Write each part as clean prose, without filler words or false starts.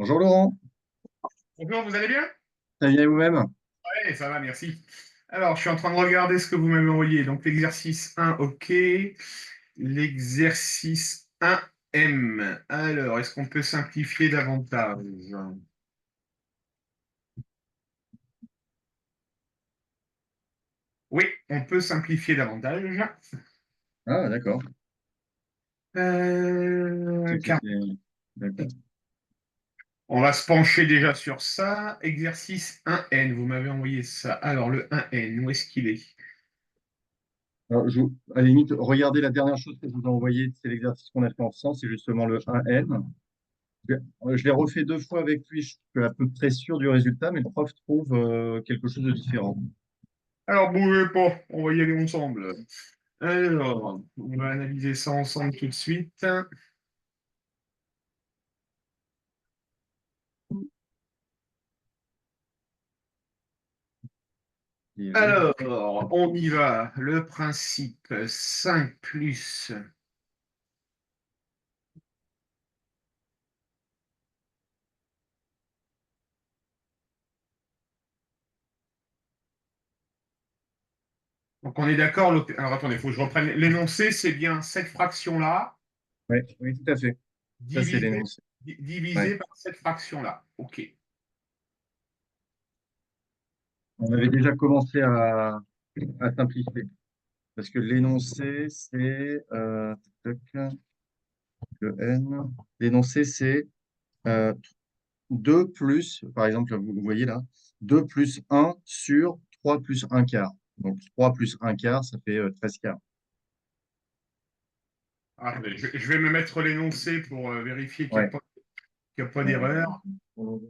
Bonjour Laurent, Bonjour, vous allez bien? ça vient vous-même? Oui, ça va, merci. Alors, je suis en train de regarder ce que vous m'avez envoyé. Donc, l'exercice 1, OK. L'exercice 1M. Alors, est-ce qu'on peut simplifier davantage? Oui, on peut simplifier davantage. Ah, d'accord. Car D'accord. on va se pencher déjà sur ça. Exercice 1N, vous m'avez envoyé ça. Alors, le 1N, où est-ce qu'il est? Alors, à la limite, regardez la dernière chose que je vous ai envoyée, c'est l'exercice qu'on a fait ensemble, c'est justement le 1N. Je l'ai refait deux fois avec lui, je suis à peu près sûr du résultat, mais le prof trouve quelque chose de différent. Alors, bougez pas, on va y aller ensemble. Alors, on va analyser ça ensemble tout de suite. Et oui. Alors, on y va. Le principe 5 plus. Donc, on est d'accord. Alors, attendez, il faut que je reprenne. L'énoncé, c'est bien cette fraction-là Ouais, oui, tout à fait. Ça, c'est divisée l'énoncé. Ouais. divisé par cette fraction-là. OK. On avait déjà commencé à simplifier, parce que l'énoncé, c'est tac, le N. L'énoncé, c'est euh, 2 plus, par exemple, vous voyez là, 2 plus 1 sur 3 plus un quart. Donc 3 plus un quart, ça fait 13 quarts. Ah, attendez, je vais me mettre l'énoncé pour vérifier qu'il n'y a Ouais. pas, qu'il y a pas Euh, d'erreur. c'est le...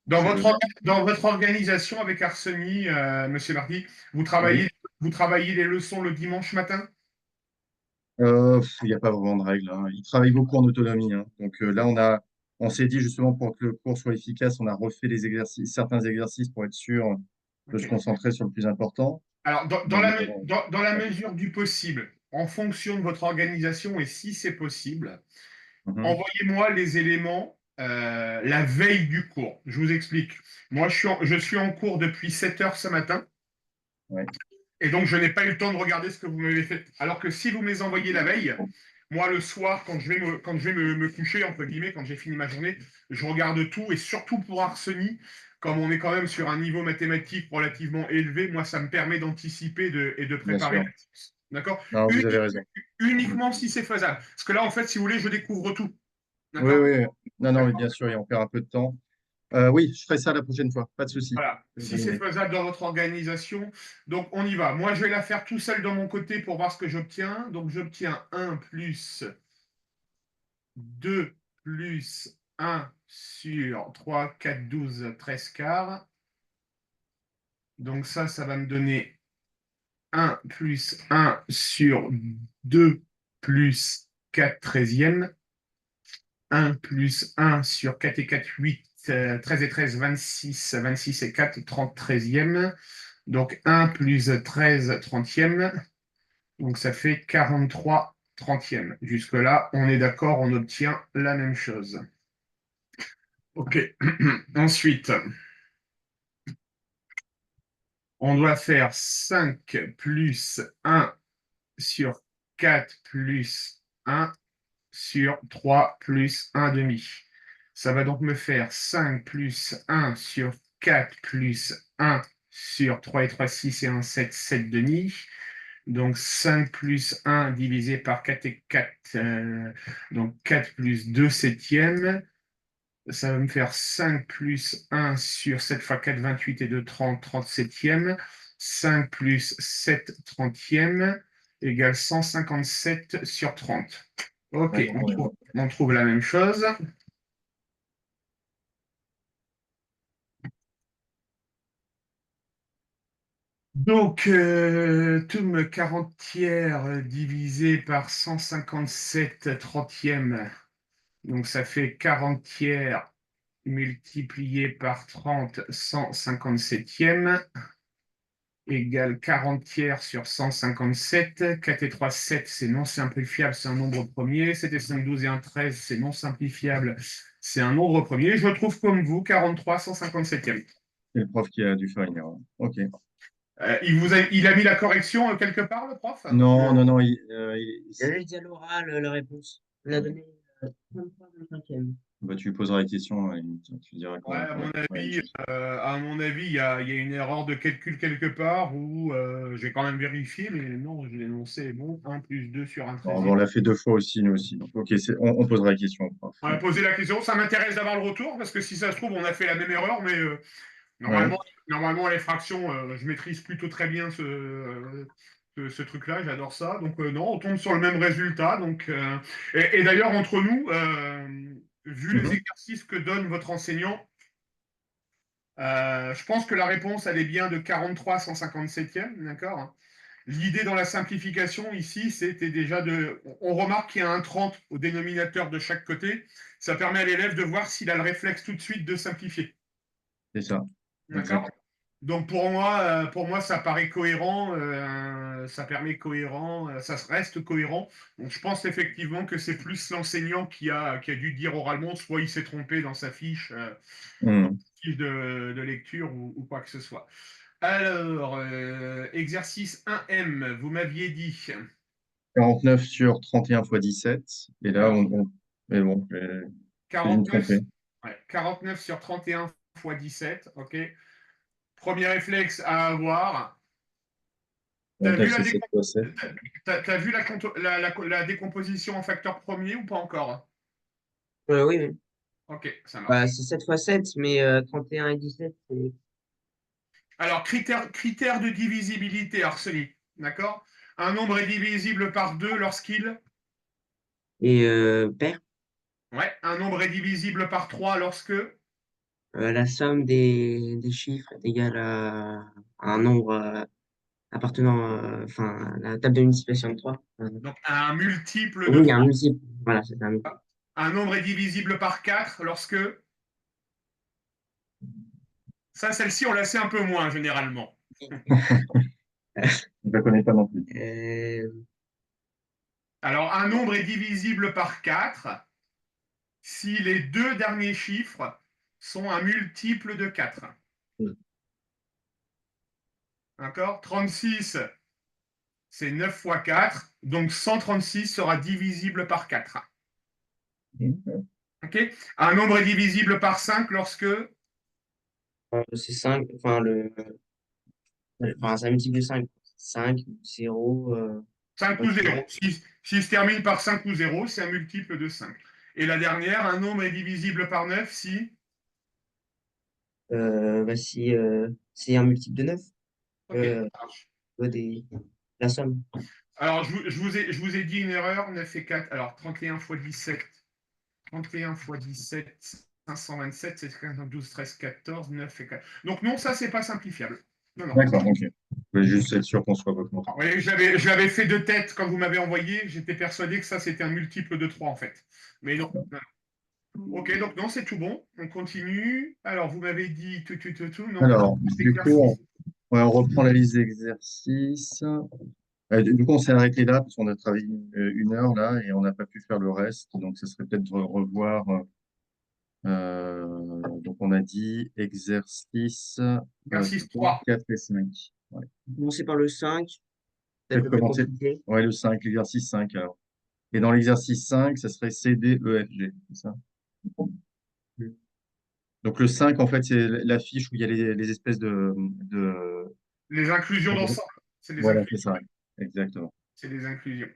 Dans votre organisation avec Arseny, Monsieur Marty, Oui. vous travaillez les leçons le dimanche matin? Il n'y a pas vraiment de règle, hein. Il travaille beaucoup en autonomie, hein. Donc là, on s'est dit justement pour que le cours soit efficace, on a refait les exercices, certains exercices pour être sûr de se OK. concentrer sur le plus important. Alors, Mais dans la ouais. mesure du possible, en fonction de votre organisation et si c'est possible, Mhm. envoyez-moi les éléments la veille du cours. Je vous explique. Moi, je suis en cours depuis 7 heures ce matin Ouais. et donc je n'ai pas eu le temps de regarder ce que vous m'avez fait. Alors que si vous me les envoyez la veille, moi, le soir, quand je vais me coucher, entre guillemets, quand j'ai fini ma journée, je regarde tout et surtout pour Arseny, comme on est quand même sur un niveau mathématique relativement élevé, moi, ça me permet d'anticiper et de Bien préparer sûr. la séance. D'accord. Non, vous avez raison. Uniquement si c'est faisable. Parce que là, en fait, si vous voulez, je découvre tout. Oui, D'accord. oui. Non, non, mais bien sûr, et on perd un peu de temps. Oui, je ferai ça la prochaine fois, pas de souci. Voilà, C'est une si bonne c'est idée. faisable dans votre organisation. Donc, on y va. Moi, je vais la faire tout seul dans mon côté pour voir ce que j'obtiens. Donc, j'obtiens 1 plus 2 plus 1 sur 3, 4, 12, 13 quarts. Donc, ça va me donner 1 plus 1 sur 2 plus 4 treizièmes. 1 plus 1 sur 4 et 4, 8, 13 et 13, 26, 26 et 4, 30 treizièmes. Donc 1 plus 13 trentièmes. Donc ça fait 43 trentièmes. Jusque-là, on est d'accord, on obtient la même chose. OK. Ensuite, on doit faire 5 plus 1 sur 4 plus 1 sur 3 plus 1 demi. Ça va donc me faire 5 plus 1 sur 4 plus 1 sur 3 et 3, 6 et 1, 7, 7 demi. Donc 5 plus 1 divisé par 4 et 4, donc 4 plus 2 septièmes. Ça va me faire 5 plus 1 sur 7 fois 4, 28 et 2, 30, 30 septièmes. 5 plus 7 trentièmes égale 157 sur 30. OK, Ouais, on est bon. on trouve la même chose. Donc, Toum 40 tiers divisé par 157 trentièmes. Donc, ça fait 40 tiers multiplié par 30, 157e. égale 40 tiers sur 157. 4 et 3, 7, c'est non simplifiable, c'est un nombre premier. 7 et 5, 12 et 1, 13, c'est non simplifiable, c'est un nombre premier. Je trouve comme vous 43 157e. C'est le prof qui a dû faire une erreur. Ok. Il a mis la correction quelque part, le prof? Non, Non, non, non. il a juste dit à l'oral la réponse. Il a donné 23 25e. Bah, tu lui poseras la question et tu diras Ouais, quoi. Ouais, ouais, une chose. à mon avis, il y a une erreur de calcul quelque part où j'ai quand même vérifié, mais non, je l'ai énoncé. Bon, 1 plus 2 sur 1 Bon, 13. on l'a fait deux fois aussi, nous aussi. Donc, ok, on posera la question au prof. On a posé la question. Ça m'intéresse d'avoir le retour parce que si ça se trouve, on a fait la même erreur, mais Ouais. normalement, les fractions, je maîtrise plutôt très bien ce truc-là. J'adore ça. Donc, non, on tombe sur le même résultat. Donc, et d'ailleurs, entre nous, vu les Mhm. exercices que donne votre enseignant, je pense que la réponse, elle est bien de 43 157e, d'accord? L'idée dans la simplification ici, c'était déjà de. On remarque qu'il y a un 30 au dénominateur de chaque côté. Ça permet à l'élève de voir s'il a le réflexe tout de suite de simplifier. C'est ça. D'accord? Exact. Donc pour moi, ça paraît cohérent, ça permet cohérent, ça reste cohérent. Donc je pense effectivement que c'est plus l'enseignant qui a dû dire oralement, soit il s'est trompé dans sa fiche, Mhm. de lecture ou quoi que ce soit. Alors, exercice 1M, vous m'aviez dit. 49 sur 31 fois 17. Et là, Alors, mais bon, j'ai dû me 49, tromper. ouais, 49 sur 31 fois 17, ok. Premier réflexe à avoir. T'as 49, vu, c'est 7 fois 7. t'as vu la décomposition en facteur premier ou pas encore? Oui, oui. Ok, ça Bah, marche. c'est 7 fois 7 mais 31 et 17, c'est. Alors, critère de divisibilité, Arseny, d'accord? Un nombre est divisible par 2 lorsqu'il... Et pair, Ouais, un nombre est divisible par 3 lorsque... la somme des chiffres est égale à un nombre appartenant, enfin, la table de multiplication de 3. Donc, un multiple de Oui, il y a un 3. multiple. Voilà, c'est un multiple. Un nombre est divisible par 4 lorsque... Ça, celle-ci, on la sait un peu moins, généralement. Je ne la connais pas non plus. Euh, Alors, un nombre est divisible par 4 si les deux derniers chiffres sont un multiple de 4. D'accord? 36, c'est 9 fois 4, donc 136 sera divisible par 4. Okay? Un nombre est divisible par 5 lorsque c'est 5, enfin, c'est un multiple de 5. 5, 0, 5 ou 0. Si se termine par 5 ou 0, c'est un multiple de 5. Et la dernière, un nombre est divisible par 9 si... bah, si c'est un multiple de 9, Ok, euh, ça marche. des, la somme. Alors, je vous ai dit une erreur, 9 et 4. Alors, 31 fois 17. 31 fois 17, 527, c'est 15, 12, 13, 14, 9 et 4. Donc non, ça, c'est pas simplifiable. Non, non. D'accord, ok. Je voulais juste être sûr qu'on soit pas content. Vous voyez, je l'avais fait de tête quand vous m'avez envoyé. J'étais persuadé que ça, c'était un multiple de 3, en fait. Mais non. Non. Ok, donc non, c'est tout bon. On continue. Alors, vous m'avez dit tout. Non, on a Alors, cet du coup, exercice. ouais, on reprend la liste d'exercices. Du coup, on s'est arrêté là parce qu'on a travaillé une heure là et on n'a pas pu faire le reste. Donc, ce serait peut-être de revoir. Donc, on a dit exercice Exercice 3, 3. 4 et 5. Ouais. Commencer par le 5, peut-être Peut-être le plus commencer. compliqué. Ouais, le 5, l'exercice 5 alors. Et dans l'exercice 5, ça serait C, D, E, F, G. C'est ça? Donc, le 5, en fait, c'est la fiche où il y a les espèces de... Les inclusions d'ensemble. C'est des Voilà, c'est inclusions. ça. Exactement. C'est des inclusions.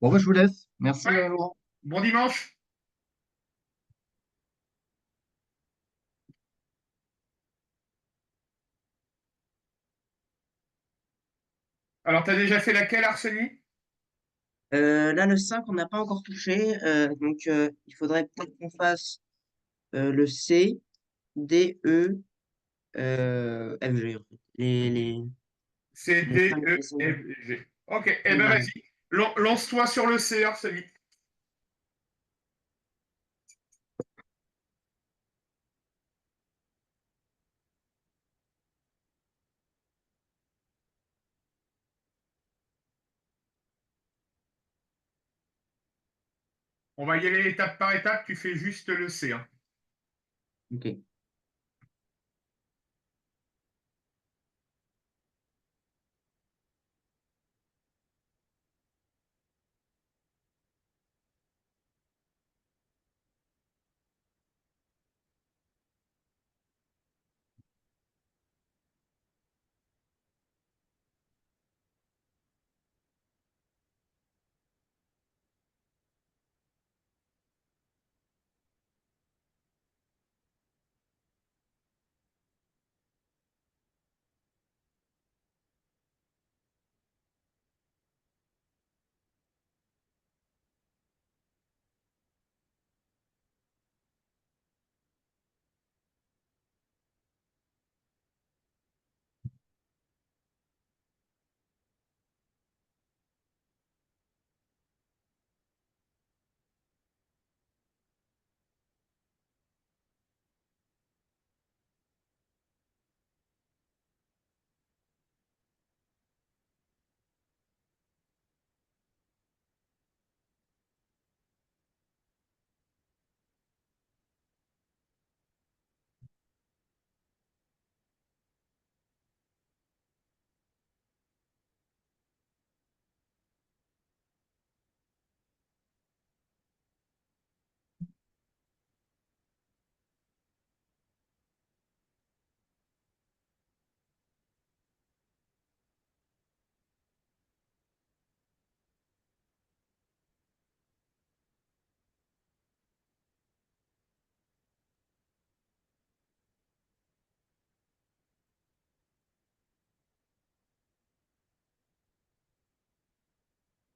Bon, bah, je vous laisse. Merci, Ouais. Laurent. Bon dimanche. Alors, tu as déjà fait laquelle, Arseny? Là, le 5 on n'a pas encore touché. Donc, il faudrait peut-être qu'on fasse le C, D, E, F, G, en fait. C, Les D, 5 E, qui sont F, G. Ok, eh les ben derniers. vas-y. Lance-toi sur le C, Arseny. On va y aller étape par étape. Tu fais juste le C, hein. Ok.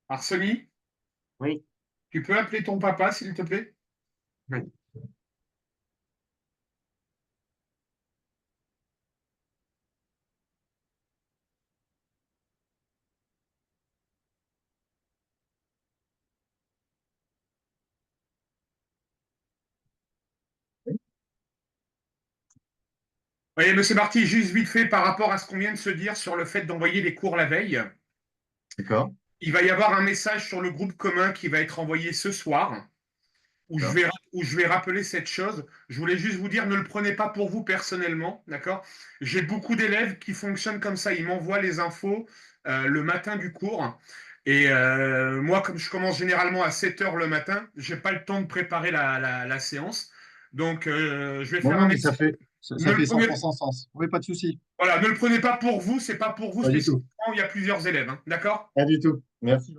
Arseny, Oui. tu peux appeler ton papa, s'il te plaît? Oui. Oui, monsieur Marty, juste vite fait par rapport à ce qu'on vient de se dire sur le fait d'envoyer les cours la veille. D'accord, Il va y avoir un message sur le groupe commun qui va être envoyé ce soir d'accord. où je vais rappeler cette chose. Je voulais juste vous dire, ne le prenez pas pour vous personnellement, d'accord? J'ai beaucoup d'élèves qui fonctionnent comme ça. Ils m'envoient les infos le matin du cours. Et moi, comme je commence généralement à 7 heures le matin, je n'ai pas le temps de préparer la séance. Donc, je vais Non, faire un non, mais ça message. fait, ça, Ne ça le fait prenez, 100% sens. Oui, pas de souci. voilà, ne le prenez pas pour vous, c'est pas pour vous Pas du tout. spécifiquement, il y a plusieurs élèves, hein, d'accord? Pas du tout. Merci.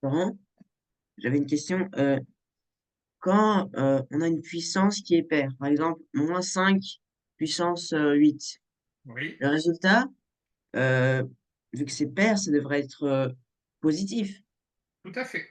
Laurent, j'avais une question. Quand on a une puissance qui est paire, par exemple, -5 puissance 8, Oui, le résultat, euh, vu que c'est pair, ça devrait être positif. tout à fait.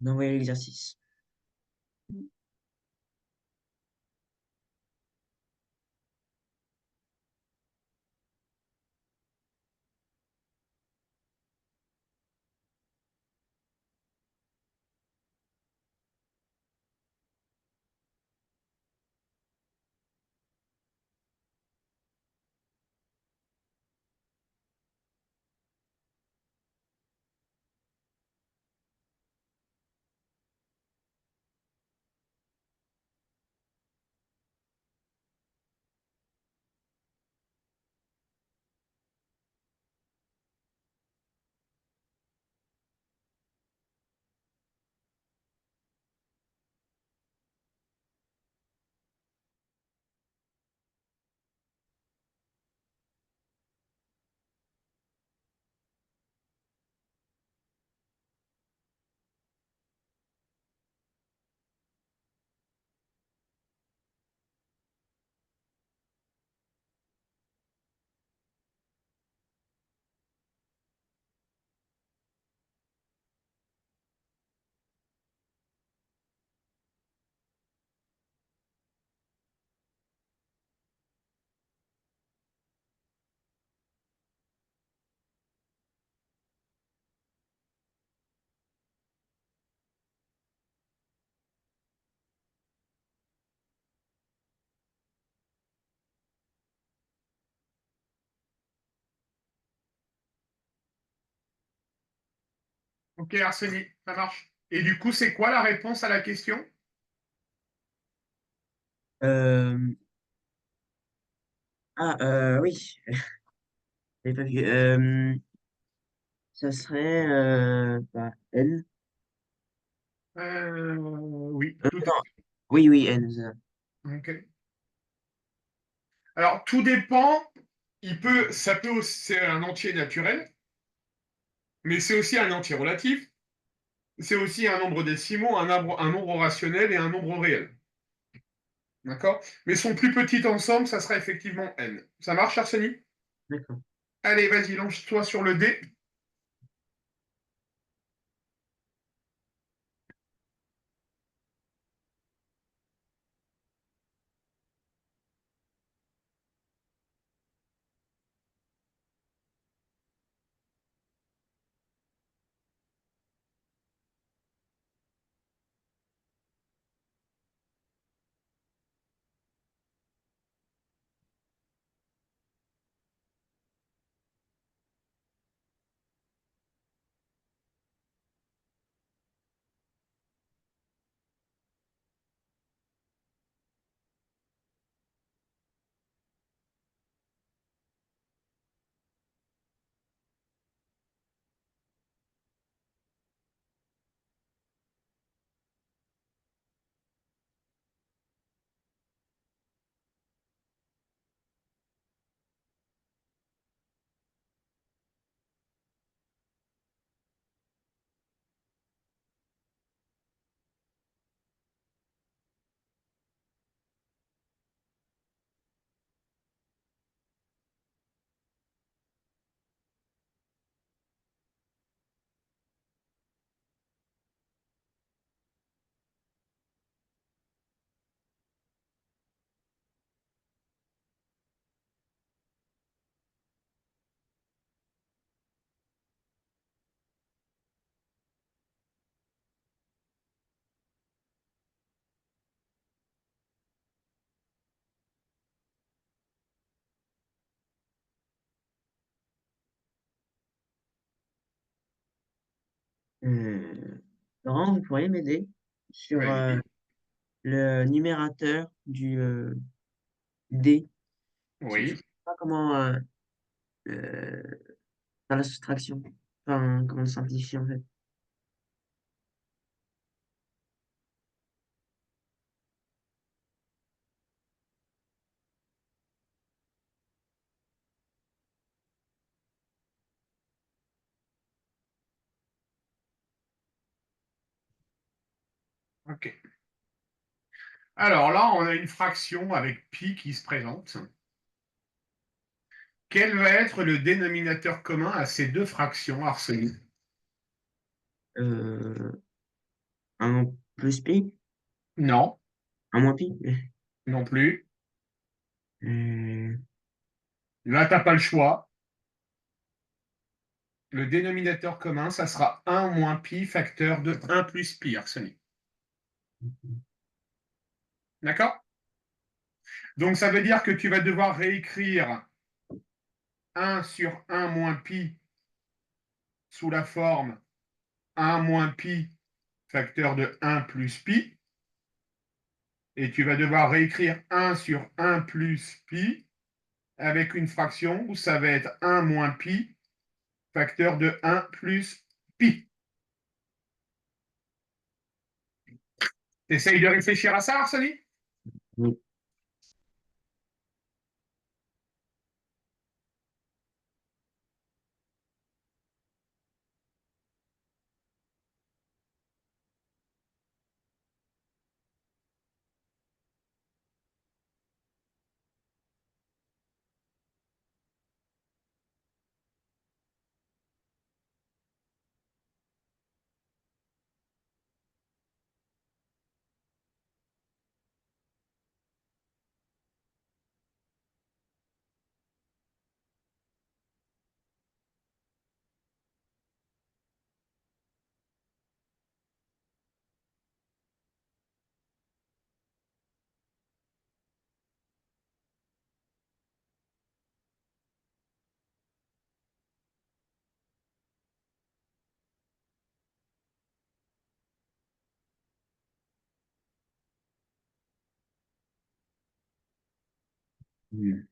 On envoie l'exercice. Ok, Arsenie, ça marche. Et du coup, c'est quoi la réponse à la question? Euh, oui, j'avais pas vu. Ça serait bah, N. Oui, tout à Non, oui, oui, N. fait. Ok. Alors, tout dépend. Ça peut aussi, c'est un entier naturel, mais c'est aussi un entier relatif. C'est aussi un nombre décimaux, un nombre rationnel et un nombre réel. D'accord? Mais son plus petit ensemble, ça sera effectivement n. Ça marche, Arsenie? D'accord. Allez, vas-y, lance-toi sur le dé. Euh, Laurent, vous pourriez m'aider sur Vas-y. le numérateur du D. Je ne Oui. sais pas comment euh, faire la soustraction. Enfin, comment le simplifier en fait. Ok. Alors là, on a une fraction avec pi qui se présente. Quel va être le dénominateur commun à ces deux fractions, Arsenie? Euh, un plus pi, Non, un moins pi. non plus. Euh, Là, tu n'as pas le choix. Le dénominateur commun, ça sera un moins pi facteur de un plus pi, Arsenie. D'accord? Donc, ça veut dire que tu vas devoir réécrire un sur un moins pi sous la forme un moins pi facteur de un plus pi. Et tu vas devoir réécrire un sur un plus pi avec une fraction où ça va être un moins pi facteur de un plus pi. Essaye de réfléchir à ça, Arsenie? oui. Oui.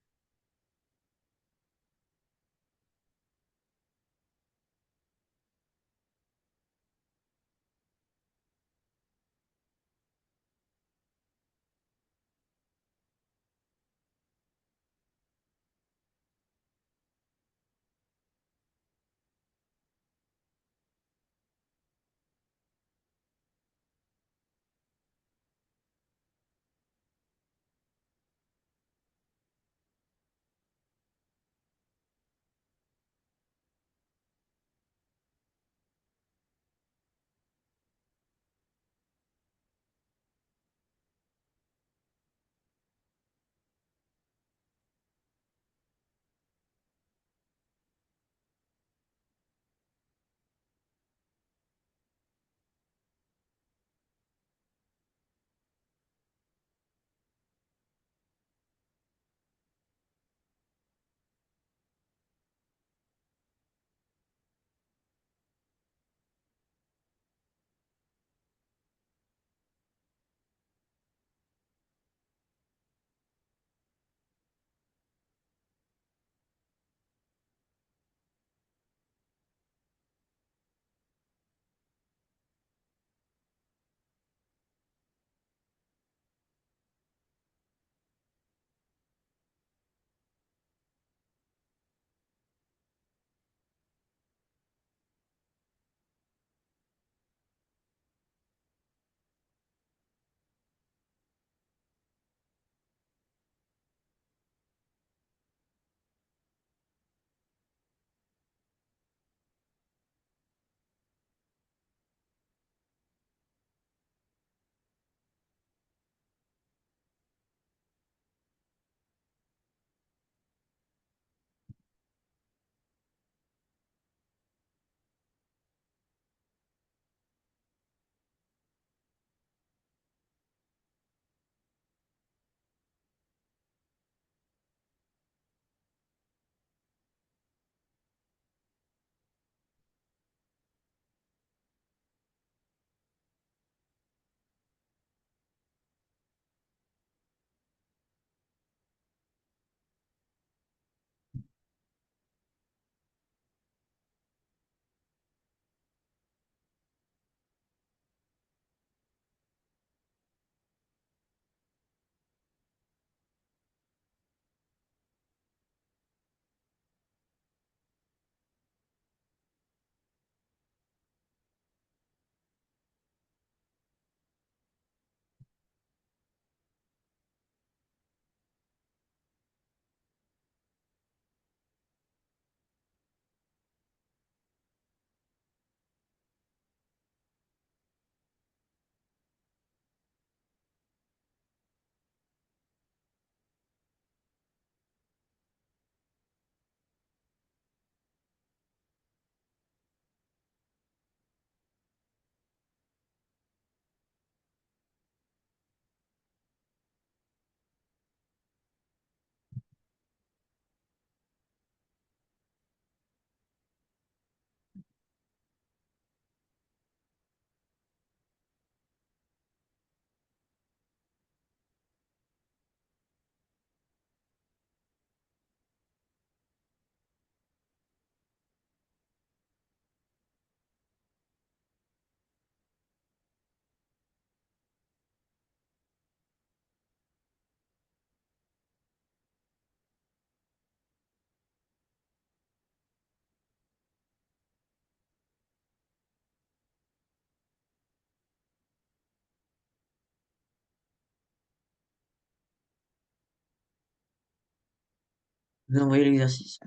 Je vais envoyer l'exercice.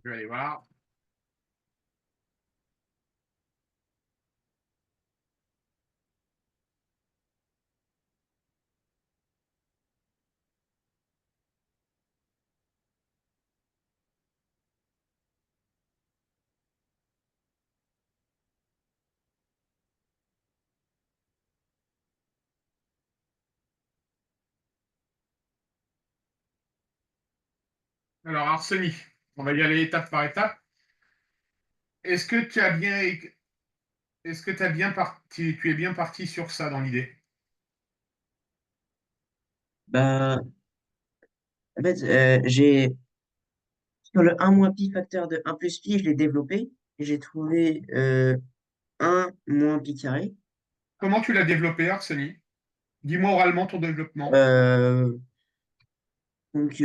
Je vais aller voir. Alors, Arseny, on va y aller étape par étape. Est-ce que tu as bien, est-ce que tu as bien parti, tu es bien parti sur ça dans l'idée? Ben, En fait, sur le un moins pi facteur de un plus pi, je l'ai développé et j'ai trouvé 1 moins pi carré. Comment tu l'as développé, Arseny? Dis-moi oralement ton développement. Euh, donc,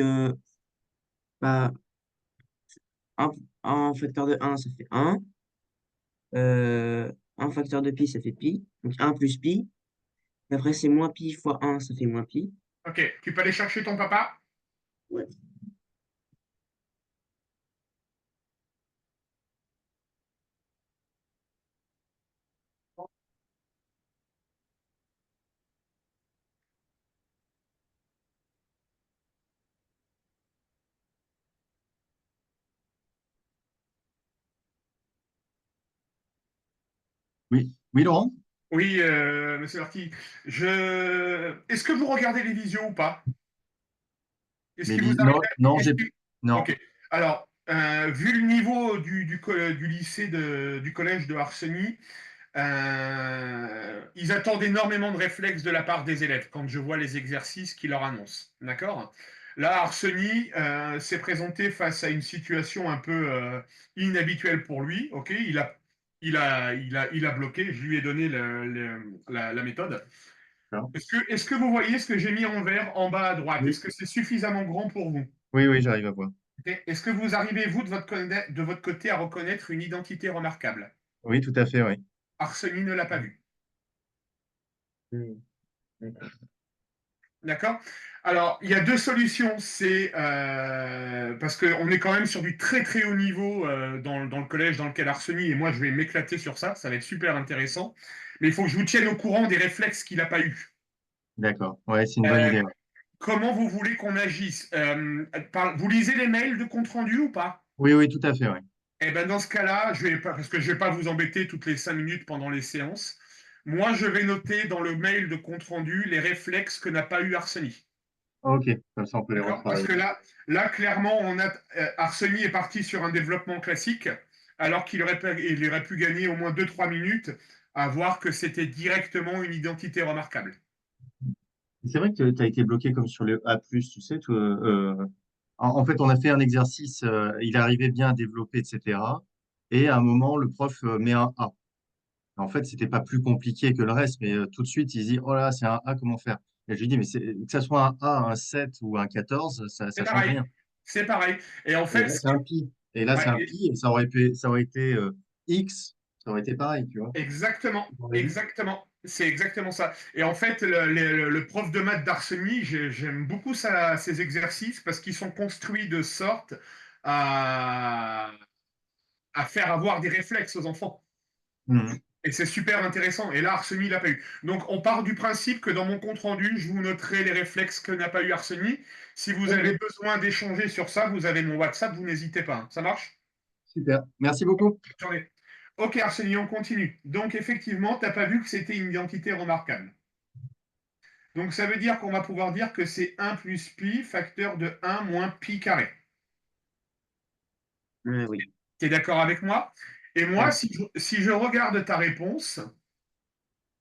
bah, 1, 1 facteur de un ça fait 1. 1 facteur de pi, ça fait pi. Donc 1 plus pi. Et après, c'est moins pi fois 1, ça fait moins pi. Ok, tu peux aller chercher ton papa? Ouais. Oui, oui, Laurent? Oui, monsieur Marty. Est-ce que vous regardez les visios ou pas? Est-ce qu'il vous arrive? Non, non, est-ce j'ai, que- non, Ok. Alors, vu le niveau du lycée, du collège de Arseny, ils attendent énormément de réflexes de la part des élèves quand je vois les exercices qu'ils leur annoncent. D'accord? Là, Arseny s'est présenté face à une situation un peu inhabituelle pour lui. Ok, il a bloqué. Je lui ai donné la méthode. non. Est-ce que vous voyez ce que j'ai mis en vert en bas à droite? Est-ce Oui, que c'est suffisamment grand pour vous? oui, oui, j'arrive à voir. Ok. Est-ce que vous arrivez, vous, de votre côté, à reconnaître une identité remarquable? Oui, tout à fait, oui. Arseny ne l'a pas vu. Hmm. D'accord. D'accord? Alors, il y a deux solutions. C'est parce qu'on est quand même sur du très très haut niveau dans le collège dans lequel Arseny, et moi je vais m'éclater sur ça, ça va être super intéressant. Mais il faut que je vous tienne au courant des réflexes qu'il n'a pas eu. D'accord. Ouais, c'est une bonne Euh, idée. Ouais. Comment vous voulez qu'on agisse? Vous lisez les mails de compte rendu ou pas? Oui, oui, tout à fait, ouais. Eh ben dans ce cas-là, je vais pas, parce que je ne vais pas vous embêter toutes les 5 minutes pendant les séances. Moi, je vais noter dans le mail de compte rendu les réflexes que n'a pas eu Arseny. Ok, comme ça on peut les D'accord? Parce retravailler. que là clairement, Arseny est parti sur un développement classique, alors il aurait pu gagner au moins 2-3 minutes à voir que c'était directement une identité remarquable. C'est vrai que tu as été bloqué comme sur le A+, tu sais. En fait, on a fait un exercice, il arrivait bien à développer, etc. Et à un moment, le prof met un A. En fait, c'était pas plus compliqué que le reste, mais tout de suite, il dit, oh là, c'est un A, comment faire? Et je lui dis, mais que ça soit un A, un 7 ou un 14, C'est ça change pareil. rien. C'est pareil. Et en Et fait, là, c'est un pi. Et là, c'est ouais, un pi, et ça aurait été X, ça aurait été pareil, tu vois. exactement, On l'a vu. exactement. C'est exactement ça. Et en fait, le prof de maths d'Arseny, j'aime beaucoup ses exercices parce qu'ils sont construits de sorte à, à faire avoir des réflexes aux enfants. Mhm. Et c'est super intéressant. Et là, Arseny l'a pas eu. Donc, on part du principe que dans mon compte rendu, je vous noterai les réflexes que n'a pas eu Arseny. Si vous Ok, avez besoin d'échanger sur ça, vous avez mon WhatsApp, vous n'hésitez pas. Hein. Ça marche? super. Merci beaucoup. J'en ai. Ok, Arseny, on continue. Donc, effectivement, tu n'as pas vu que c'était une identité remarquable. Donc, ça veut dire qu'on va pouvoir dire que c'est 1 plus pi facteur de 1 moins pi carré. Oui. Tu es d'accord avec moi? Et moi, Oui. si je regarde ta réponse,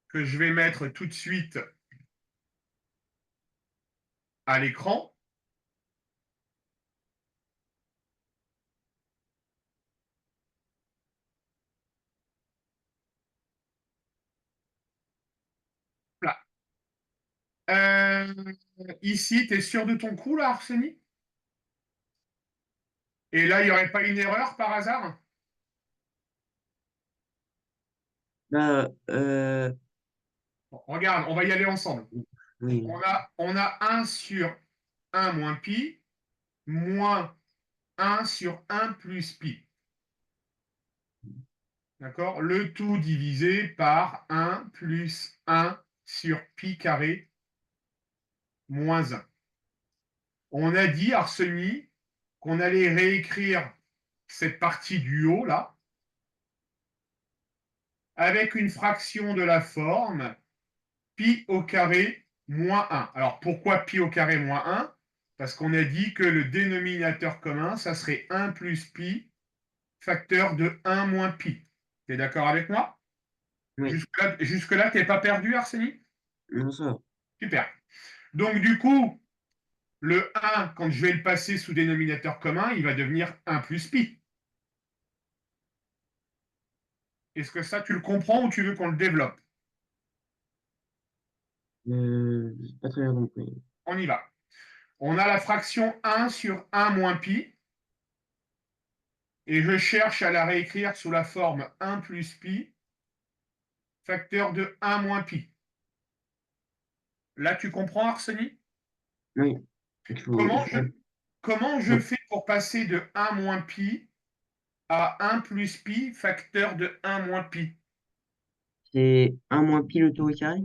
que je vais mettre tout de suite à l'écran, là. Ici, tu es sûr de ton coup, là, Arseny? Et là, il n'y aurait pas une erreur par hasard? Là, Bon, regarde, on va y aller ensemble. oui. On a 1 sur 1 moins pi, moins 1 sur 1 plus pi. D'accord? Le tout divisé par 1 plus 1 sur pi carré moins 1. On a dit, Arseny, qu'on allait réécrire cette partie du haut, là, avec une fraction de la forme pi au carré moins 1. Alors, pourquoi pi au carré moins 1? Parce qu'on a dit que le dénominateur commun, ça serait 1 plus pi facteur de 1 moins pi. Tu es d'accord avec moi? Oui. Jusque-là, tu n'es pas perdu, Arseny? Non, ça va. Super. Donc, du coup, Le 1, quand je vais le passer sous dénominateur commun, il va devenir 1 plus pi. Est-ce que ça, tu le comprends ou tu veux qu'on le développe? J'ai pas très bien compris. On y va. On a la fraction 1 sur 1 moins pi, et je cherche à la réécrire sous la forme 1 plus pi, facteur de 1 moins pi. Là, tu comprends, Arseny? Oui, il Comment je, faut, comment je faut- fais pour passer de 1 moins pi à 1 plus pi, facteur de 1 moins pi? c'est un moins pi le taux au carré?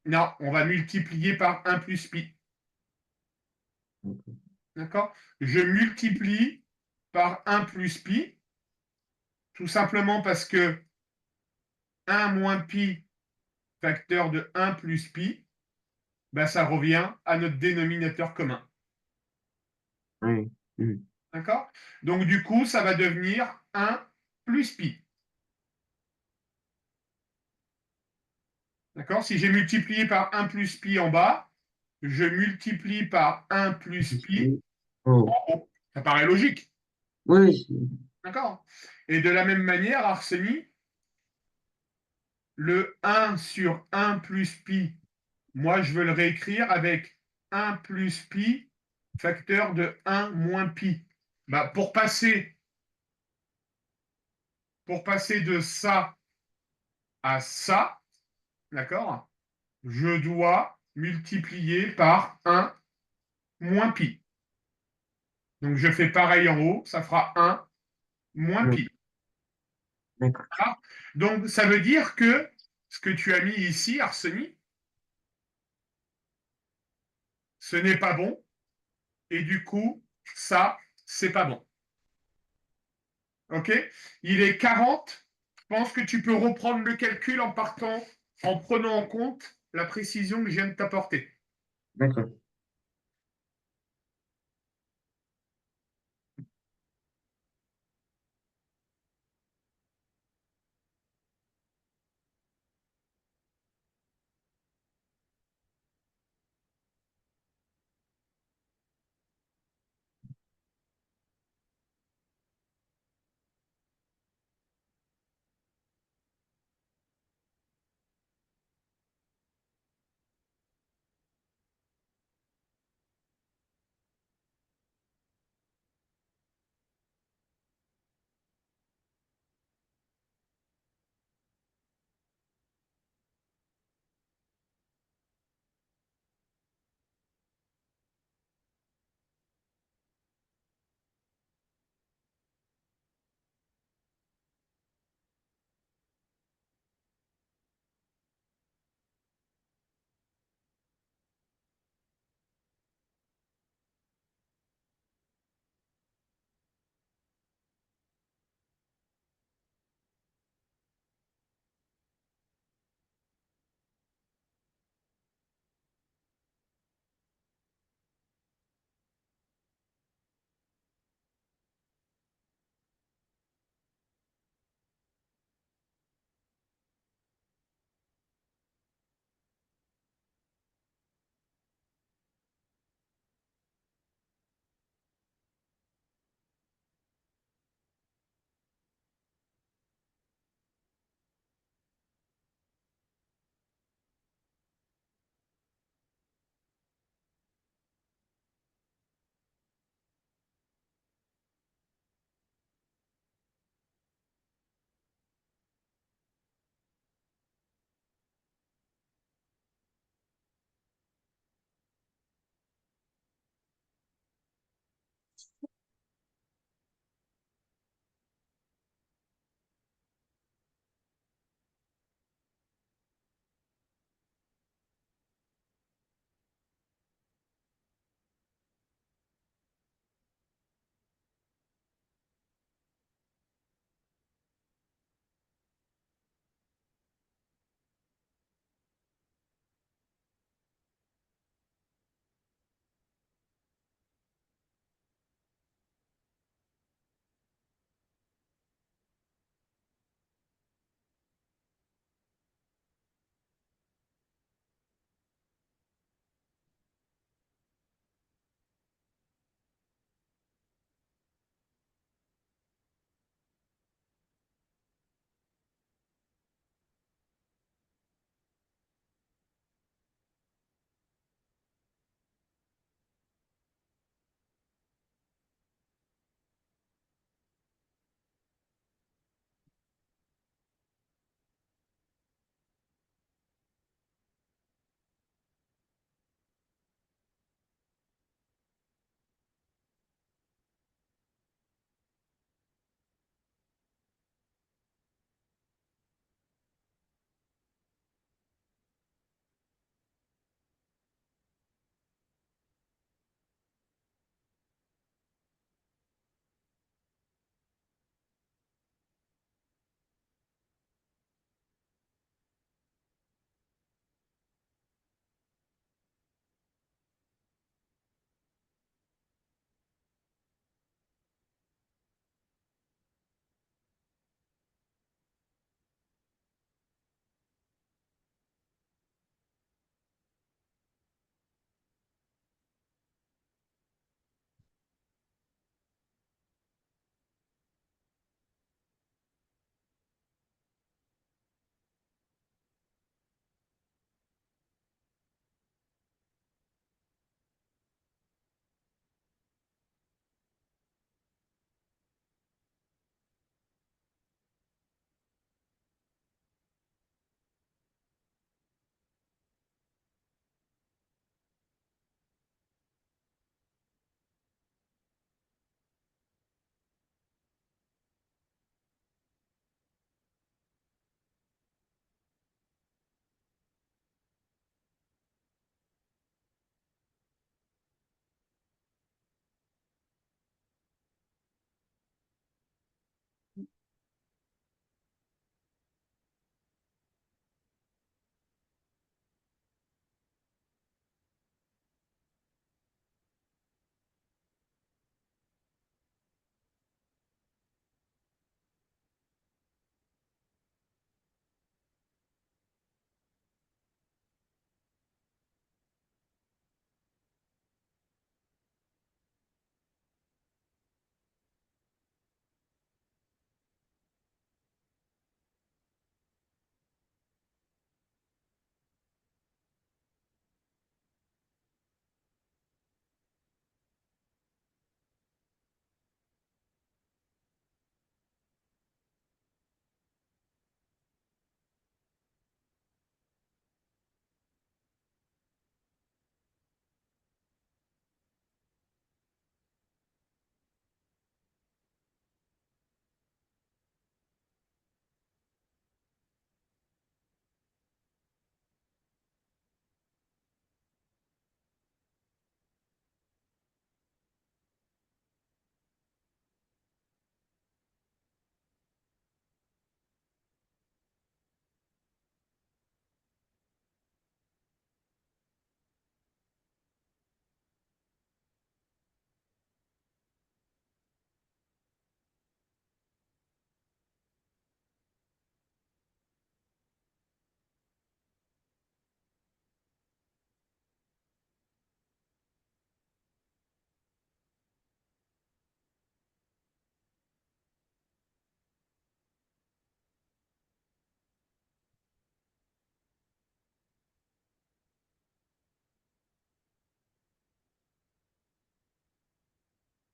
Non, on va multiplier par 1 plus pi. D'accord? Je multiplie par 1 plus pi, tout simplement parce que 1 moins pi, facteur de 1 plus pi, ben ça revient à notre dénominateur commun. Oui. Mhm. D'accord? Donc, du coup, ça va devenir 1 plus pi. D'accord? Si j'ai multiplié par 1 plus pi en bas, je multiplie par 1 plus pi Oh. en haut. Ça paraît logique. Oui, D'accord? Et de la même manière, Arseny, le 1 sur 1 plus pi, moi, je veux le réécrire avec 1 plus pi, facteur de 1 moins pi. Bah, pour passer de ça à ça, d'accord, je dois multiplier par 1 moins pi. Donc, je fais pareil en haut, ça fera 1 moins oui, pi. d'accord. Voilà. Donc, ça veut dire que ce que tu as mis ici, Arseny, ce n'est pas bon, et du coup, ça, c'est pas bon. OK? Il est 40. Je pense que tu peux reprendre le calcul en prenant en compte la précision que je viens de t'apporter. D'accord.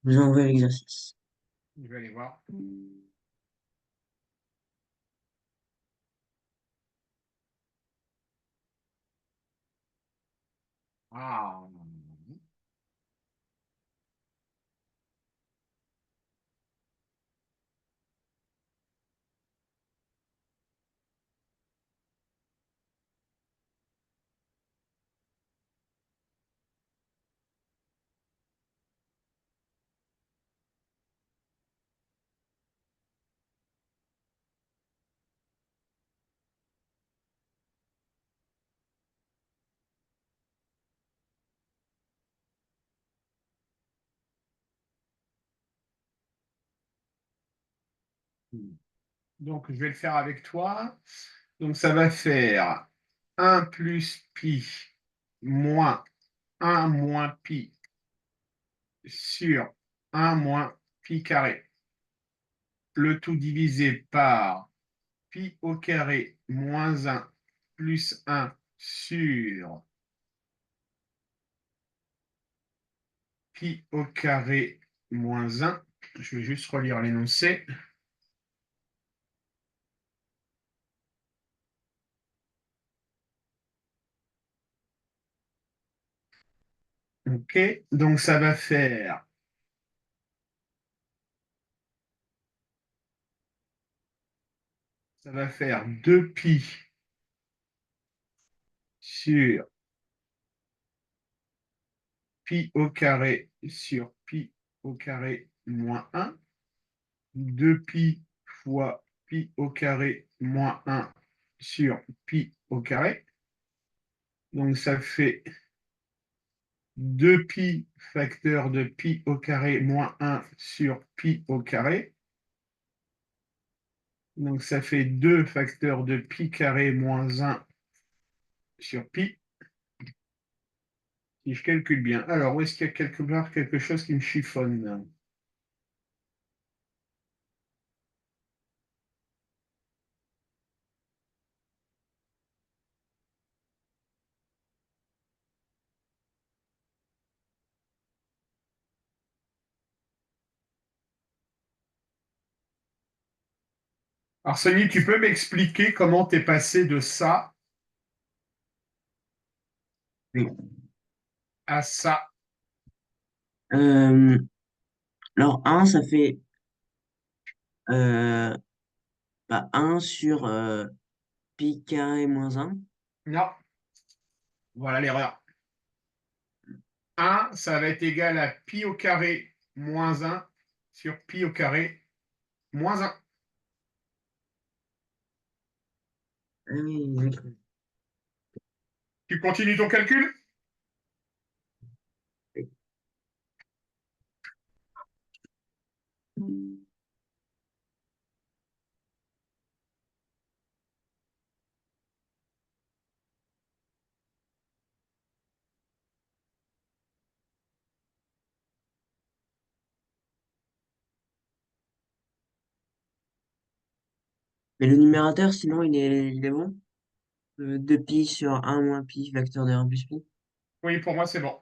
Je vous envoie l'exercice. Je vais aller voir. Ah. Donc, je vais le faire avec toi. Donc, ça va faire 1 plus pi moins 1 moins pi sur 1 moins pi carré. Le tout divisé par pi au carré moins 1 plus 1 sur pi au carré moins 1. Je vais juste relire l'énoncé. OK, donc ça va faire 2 pi sur pi au carré sur pi au carré moins 1. 2 pi fois pi au carré moins 1 sur pi au carré. Donc ça fait 2 pi facteur de pi au carré moins 1 sur pi au carré. Donc ça fait 2 facteur de pi carré moins 1 sur pi. Si je calcule bien. Alors, où est-ce qu'il y a quelque part quelque chose qui me chiffonne? Arsenie, tu peux m'expliquer comment tu es passé de ça Oui. à ça? Euh, alors 1, ça fait euh, 1 sur pi carré moins 1. Non, voilà l'erreur. 1, ça va être égal à pi au carré moins 1 sur pi au carré moins 1. Ah oui, d'accord. Tu continues ton calcul? Mais le numérateur, sinon, il est bon? 2 pi sur 1 moins pi, facteur de 1 plus pi. Oui, pour moi, c'est bon.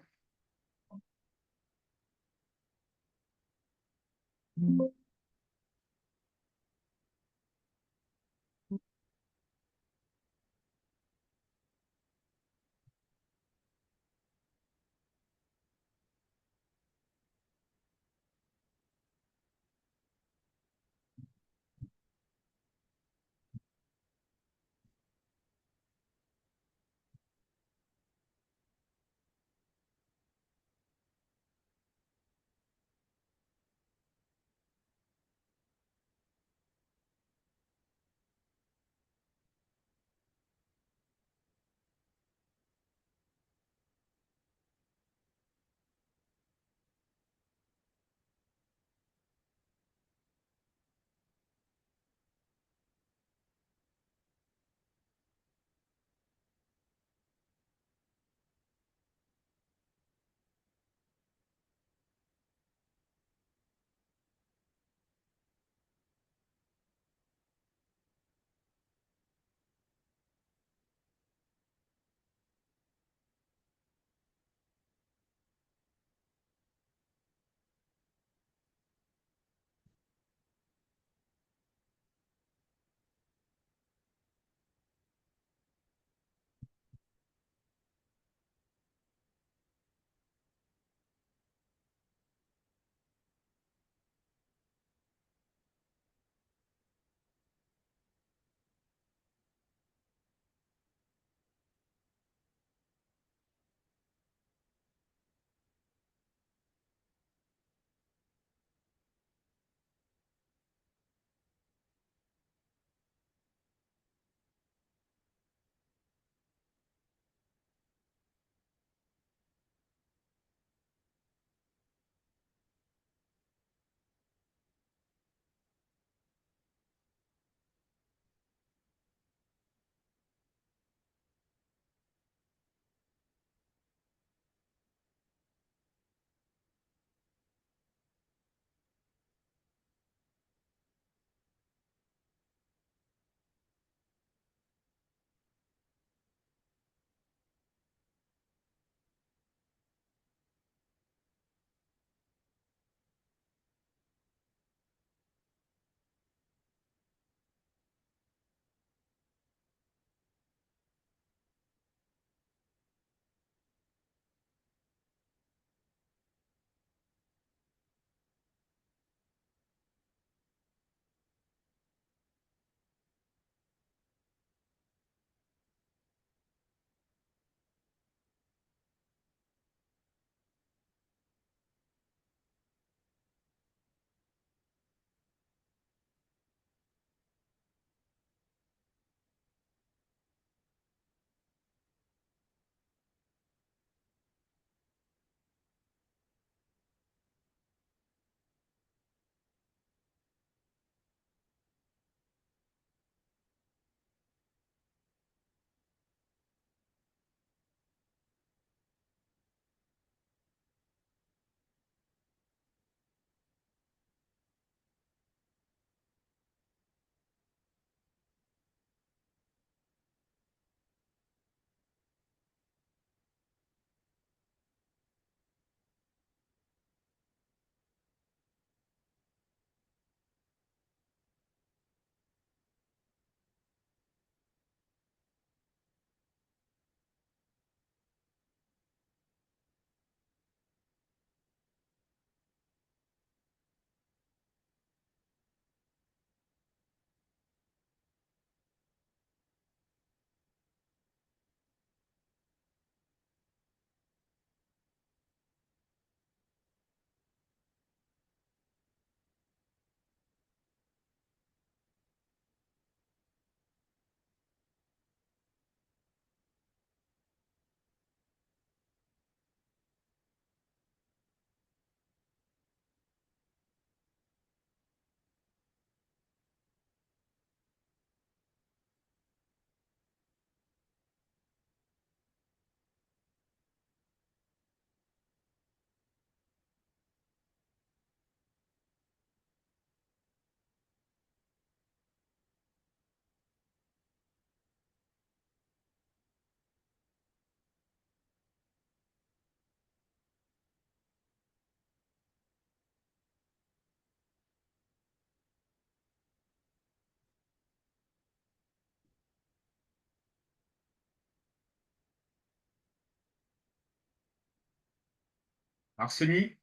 Arseny,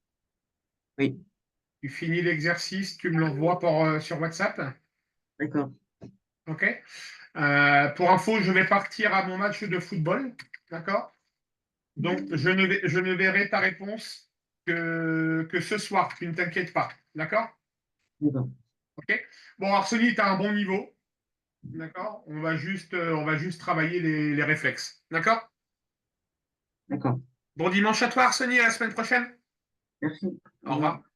Oui, tu finis l'exercice, tu me l'envoies sur WhatsApp. d'accord. OK? Pour info, je vais partir à mon match de football. D'accord? Donc, je ne verrai ta réponse que ce soir. Tu ne t'inquiètes pas. D'accord? D'accord. OK? Bon, Arseny, tu as un bon niveau. D'accord? On va juste travailler les réflexes. D'accord? D'accord. Bon dimanche à toi, Arseny, à la semaine prochaine. Merci. Au Au revoir. revoir.